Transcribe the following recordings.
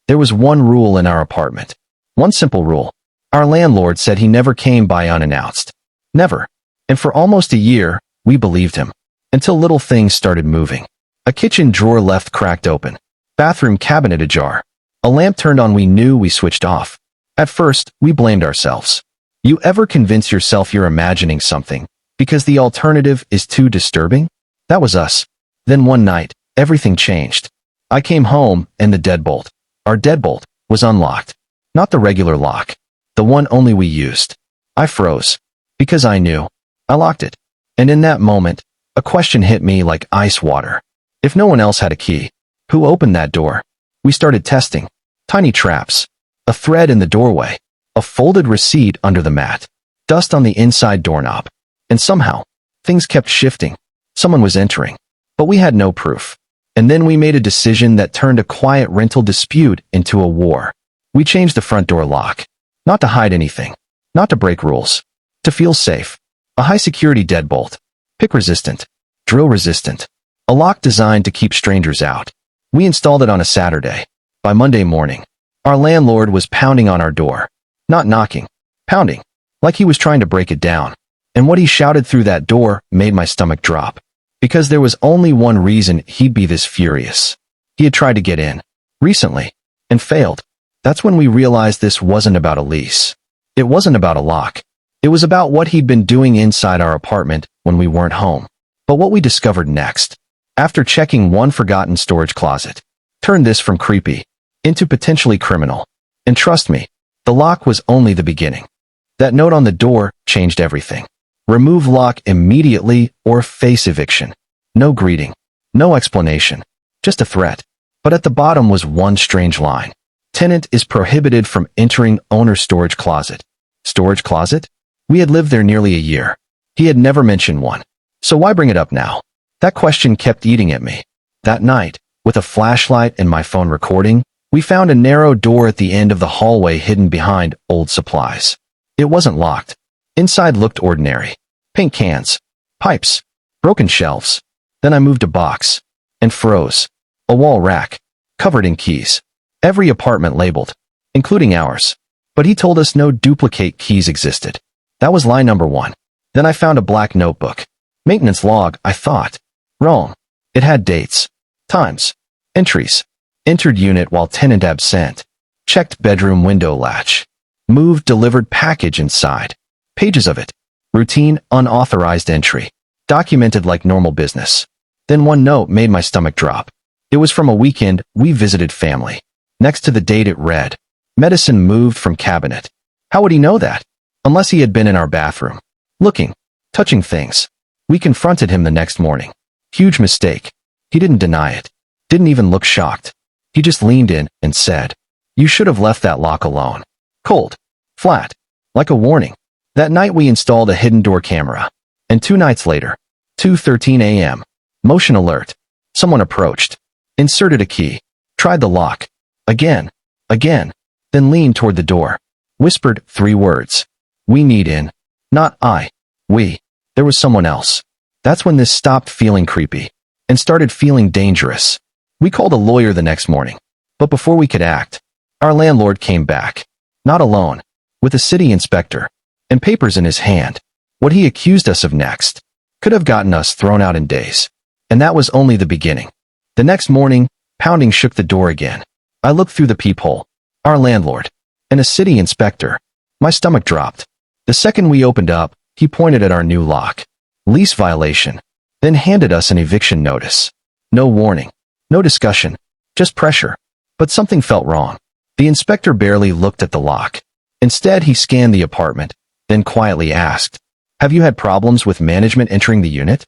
There was one rule in our apartment. One simple rule. Our landlord said he never came by unannounced. Never. And for almost a year, we believed him. Until little things started moving. A kitchen drawer left cracked open. Bathroom cabinet ajar. A lamp turned on we knew we switched off. At first, we blamed ourselves. You ever convince yourself you're imagining something because the alternative is too disturbing? That was us. Then one night, everything changed. I came home and the deadbolt, our deadbolt, was unlocked. Not the regular lock. The one only we used. I froze. Because I knew. I locked it. And in that moment, a question hit me like ice water. If no one else had a key, who opened that door? We started testing. Tiny traps. A thread in the doorway. A folded receipt under the mat. Dust on the inside doorknob. And somehow, things kept shifting. Someone was entering. But we had no proof. And then we made a decision that turned a quiet rental dispute into a war. We changed the front door lock. Not to hide anything. Not to break rules. To feel safe. A high-security deadbolt. Pick-resistant. Drill-resistant. A lock designed to keep strangers out. We installed it on a Saturday. By Monday morning, our landlord was pounding on our door. Not knocking. Pounding. Like he was trying to break it down. And what he shouted through that door made my stomach drop. Because there was only one reason he'd be this furious. He had tried to get in. Recently. And failed. That's when we realized this wasn't about a lease. It wasn't about a lock. It was about what he'd been doing inside our apartment when we weren't home. But what we discovered next, after checking one forgotten storage closet, turned this from creepy into potentially criminal. And trust me, the lock was only the beginning. That note on the door changed everything. Remove lock immediately or face eviction. No greeting. No explanation. Just a threat. But at the bottom was one strange line. Tenant is prohibited from entering owner's storage closet. Storage closet? We had lived there nearly a year. He had never mentioned one. So why bring it up now? That question kept eating at me. That night, with a flashlight and my phone recording, we found a narrow door at the end of the hallway hidden behind old supplies. It wasn't locked. Inside looked ordinary. Paint cans. Pipes. Broken shelves. Then I moved a box. And froze. A wall rack. Covered in keys. Every apartment labeled. Including ours. But he told us no duplicate keys existed. That was lie number one. Then I found a black notebook. Maintenance log, I thought. Wrong. It had dates. Times. Entries. Entered unit while tenant absent. Checked bedroom window latch. Moved delivered package inside. Pages of it. Routine unauthorized entry. Documented like normal business. Then one note made my stomach drop. It was from a weekend we visited family. Next to the date it read, medicine moved from cabinet. How would he know that? Unless he had been in our bathroom. Looking. Touching things. We confronted him the next morning. Huge mistake. He didn't deny it. Didn't even look shocked. He just leaned in and said, you should have left that lock alone. Cold. Flat. Like a warning. That night we installed a hidden door camera. And 2 nights later, 2:13 a.m., motion alert. Someone approached. Inserted a key. Tried the lock. Again. Again. Then leaned toward the door. Whispered 3 words. We need in. Not I. We. There was someone else. That's when this stopped feeling creepy. And started feeling dangerous. We called a lawyer the next morning. But before we could act, our landlord came back. Not alone. With a city inspector. And papers in his hand. What he accused us of next could have gotten us thrown out in days. And that was only the beginning. The next morning, pounding shook the door again. I looked through the peephole. Our landlord. And a city inspector. My stomach dropped. The second we opened up, he pointed at our new lock. Lease violation. Then handed us an eviction notice. No warning. No discussion. Just pressure. But something felt wrong. The inspector barely looked at the lock. Instead, he scanned the apartment, then quietly asked, have you had problems with management entering the unit?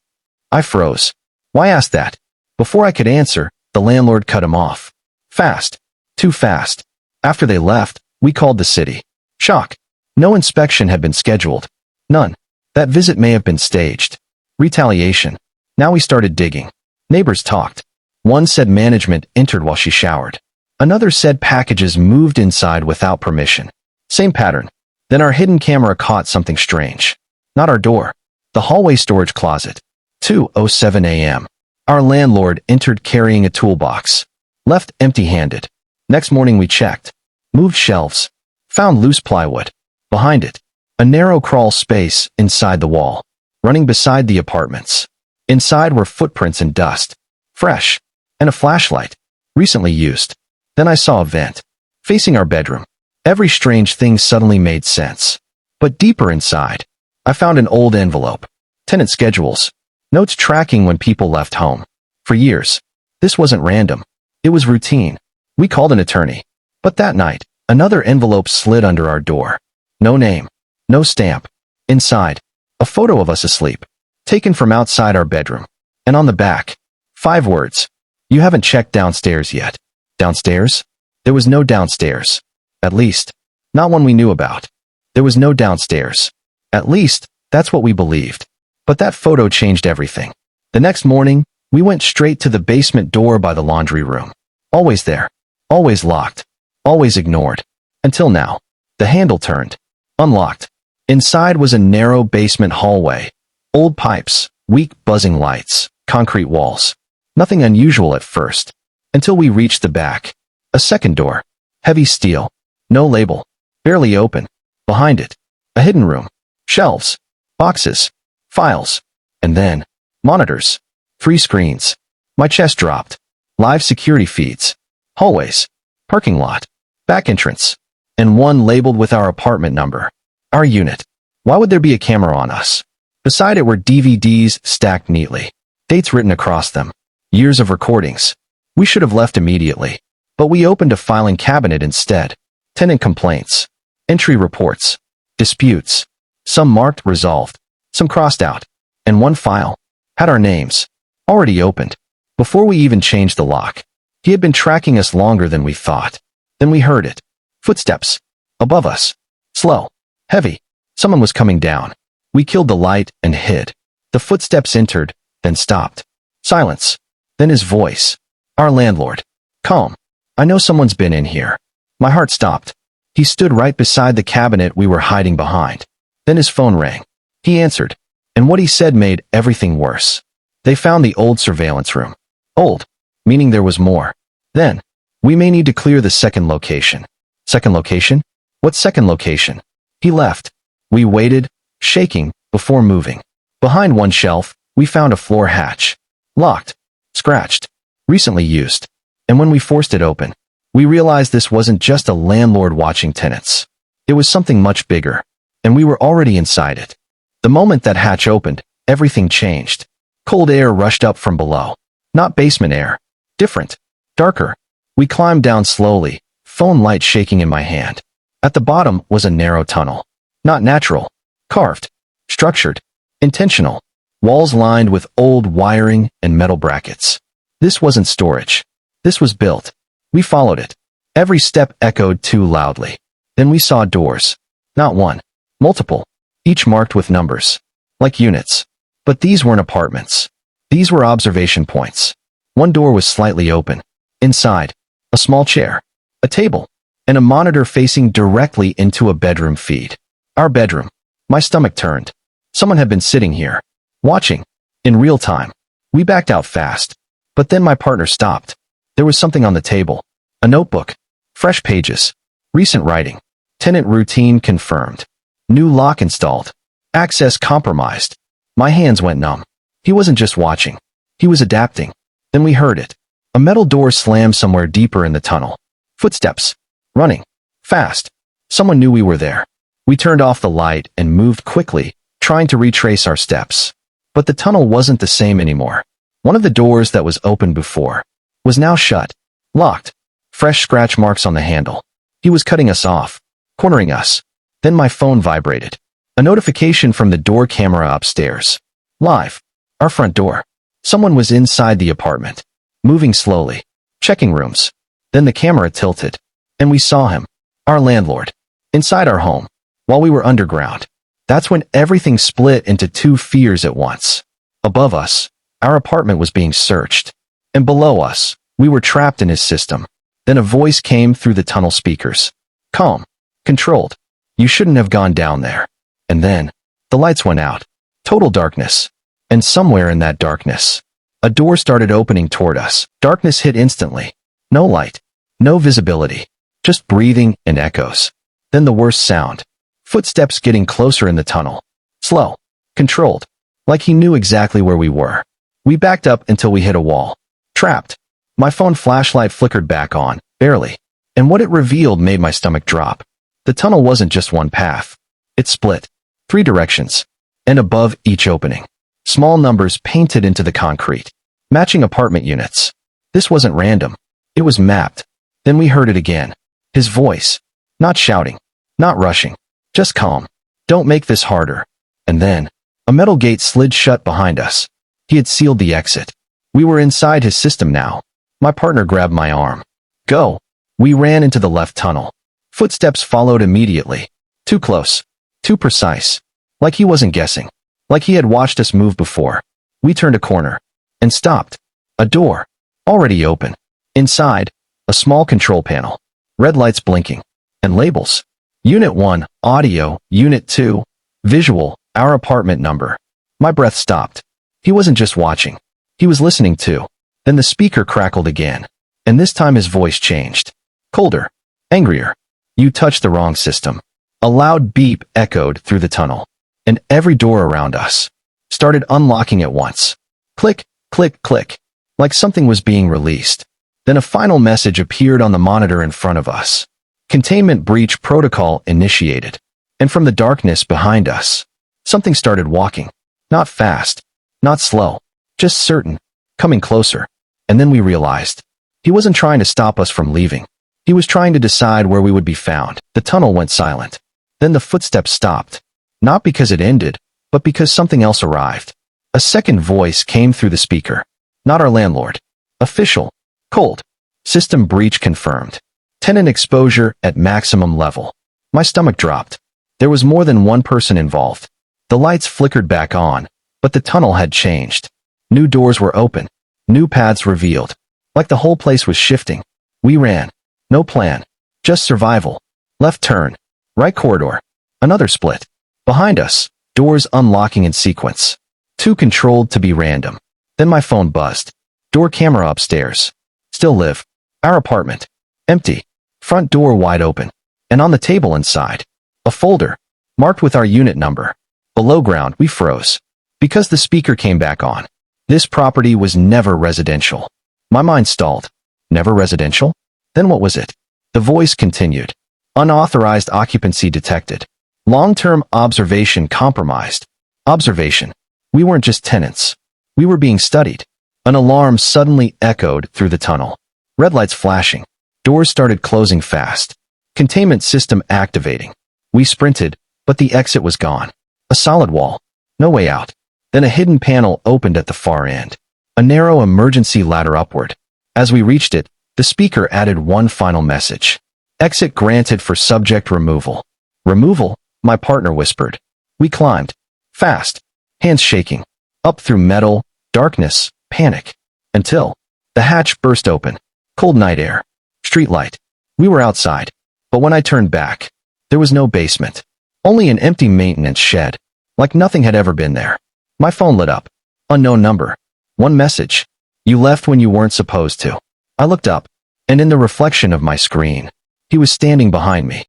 I froze. Why ask that? Before I could answer, the landlord cut him off. Fast. Too fast. After they left, we called the city. Shock. No inspection had been scheduled. None. That visit may have been staged. Retaliation. Now we started digging. Neighbors talked. One said management entered while she showered. Another said packages moved inside without permission. Same pattern. Then our hidden camera caught something strange. Not our door. The hallway storage closet. 2:07 a.m. Our landlord entered carrying a toolbox. Left empty-handed. Next morning we checked. Moved shelves. Found loose plywood. Behind it, a narrow crawl space inside the wall, running beside the apartments. Inside were footprints and dust. Fresh. And a flashlight. Recently used. Then I saw a vent. Facing our bedroom. Every strange thing suddenly made sense. But deeper inside, I found an old envelope. Tenant schedules. Notes tracking when people left home. For years. This wasn't random. It was routine. We called an attorney. But that night, another envelope slid under our door. No name. No stamp. Inside, a photo of us asleep. Taken from outside our bedroom. And on the back, 5 words. You haven't checked downstairs yet. Downstairs? There was no downstairs. At least, not one we knew about. There was no downstairs. At least, that's what we believed. But that photo changed everything. The next morning, we went straight to the basement door by the laundry room. Always there. Always locked. Always ignored. Until now. The handle turned. Unlocked. Inside was a narrow basement hallway. Old pipes, weak buzzing lights, concrete walls. Nothing unusual at first. Until we reached the back. A second door. Heavy steel. No label. Barely open. Behind it. A hidden room. Shelves. Boxes. Files. And then, monitors. 3 screens. My chest dropped. Live security feeds. Hallways. Parking lot. Back entrance. And one labeled with our apartment number. Our unit. Why would there be a camera on us? Beside it were DVDs stacked neatly. Dates written across them. Years of recordings. We should have left immediately. But we opened a filing cabinet instead. Tenant complaints. Entry reports. Disputes. Some marked resolved. Some crossed out. And one file had our names. Already opened. Before we even changed the lock. He had been tracking us longer than we thought. Then we heard it. Footsteps. Above us. Slow. Heavy. Someone was coming down. We killed the light and hid. The footsteps entered, then stopped. Silence. Then his voice. Our landlord. Calm. I know someone's been in here. My heart stopped. He stood right beside the cabinet we were hiding behind. Then his phone rang. He answered. And what he said made everything worse. They found the old surveillance room. Old. Meaning there was more. Then, we may need to clear the second location. Second location? What second location? He left. We waited, shaking, before moving. Behind one shelf, we found a floor hatch. Locked. Scratched. Recently used. And when we forced it open, we realized this wasn't just a landlord watching tenants. It was something much bigger. And we were already inside it. The moment that hatch opened, everything changed. Cold air rushed up from below. Not basement air. Different. Darker. We climbed down slowly, phone light shaking in my hand. At the bottom was a narrow tunnel. Not natural. Carved. Structured. Intentional. Walls lined with old wiring and metal brackets. This wasn't storage. This was built. We followed it. Every step echoed too loudly. Then we saw doors. Not one. Multiple. Each marked with numbers. Like units. But these weren't apartments. These were observation points. One door was slightly open. Inside, a small chair, a table, and a monitor facing directly into a bedroom feed. Our bedroom. My stomach turned. Someone had been sitting here, watching, in real time. We backed out fast. But then my partner stopped. There was something on the table. A notebook. Fresh pages. Recent writing. Tenant routine confirmed. New lock installed. Access compromised. My hands went numb. He wasn't just watching. He was adapting. Then we heard it. A metal door slammed somewhere deeper in the tunnel. Footsteps. Running. Fast. Someone knew we were there. We turned off the light and moved quickly, trying to retrace our steps. But the tunnel wasn't the same anymore. One of the doors that was open before was now shut. Locked. Fresh scratch marks on the handle. He was cutting us off. Cornering us. Then my phone vibrated. A notification from the door camera upstairs. Live. Our front door. Someone was inside the apartment. Moving slowly. Checking rooms. Then the camera tilted. And we saw him. Our landlord. Inside our home. While we were underground. That's when everything split into 2 fears at once. Above us, our apartment was being searched. And below us, we were trapped in his system. Then a voice came through the tunnel speakers. Calm. Controlled. You shouldn't have gone down there. And then, the lights went out. Total darkness. And somewhere in that darkness, a door started opening toward us. Darkness hit instantly. No light. No visibility. Just breathing and echoes. Then the worst sound. Footsteps getting closer in the tunnel. Slow. Controlled. Like he knew exactly where we were. We backed up until we hit a wall. Trapped. My phone flashlight flickered back on, barely. And what it revealed made my stomach drop. The tunnel wasn't just one path. It split. 3 directions. And above each opening, small numbers painted into the concrete. Matching apartment units. This wasn't random. It was mapped. Then we heard it again. His voice. Not shouting. Not rushing. Just calm. Don't make this harder. And then, a metal gate slid shut behind us. He had sealed the exit. We were inside his system now. My partner grabbed my arm. Go. We ran into the left tunnel. Footsteps followed immediately. Too close. Too precise. Like he wasn't guessing. Like he had watched us move before. We turned a corner. And stopped. A door. Already open. Inside, a small control panel. Red lights blinking. And labels. Unit 1, audio. Unit 2, visual. Our apartment number. My breath stopped. He wasn't just watching. He was listening too. Then the speaker crackled again. And this time his voice changed. Colder. Angrier. You touched the wrong system. A loud beep echoed through the tunnel. And every door around us started unlocking at once. Click, click, click. Like something was being released. Then a final message appeared on the monitor in front of us. Containment breach protocol initiated. And from the darkness behind us, something started walking. Not fast. Not slow. Just certain. Coming closer. And then we realized. He wasn't trying to stop us from leaving. He was trying to decide where we would be found. The tunnel went silent. Then the footsteps stopped. Not because it ended, but because something else arrived. A second voice came through the speaker. Not our landlord. Official. Cold. System breach confirmed. Tenant exposure at maximum level. My stomach dropped. There was more than one person involved. The lights flickered back on, but the tunnel had changed. New doors were open. New paths revealed. Like the whole place was shifting. We ran. No plan. Just survival. Left turn. Right corridor. Another split. Behind us, doors unlocking in sequence. Too controlled to be random. Then my phone buzzed. Door camera upstairs. Still live. Our apartment. Empty. Front door wide open. And on the table inside, a folder, marked with our unit number. Below ground, we froze. Because the speaker came back on. This property was never residential. My mind stalled. Never residential? Then what was it? The voice continued. Unauthorized occupancy detected. Long-term observation compromised. Observation. We weren't just tenants. We were being studied. An alarm suddenly echoed through the tunnel. Red lights flashing. Doors started closing fast. Containment system activating. We sprinted, but the exit was gone. A solid wall. No way out. Then a hidden panel opened at the far end. A narrow emergency ladder upward. As we reached it, the speaker added one final message. Exit granted for subject removal. Removal? My partner whispered. We climbed. Fast. Hands shaking. Up through metal, darkness, panic. Until the hatch burst open. Cold night air. Street light. We were outside. But when I turned back, there was no basement. Only an empty maintenance shed. Like nothing had ever been there. My phone lit up. Unknown number. One message. You left when you weren't supposed to. I looked up, and in the reflection of my screen, he was standing behind me.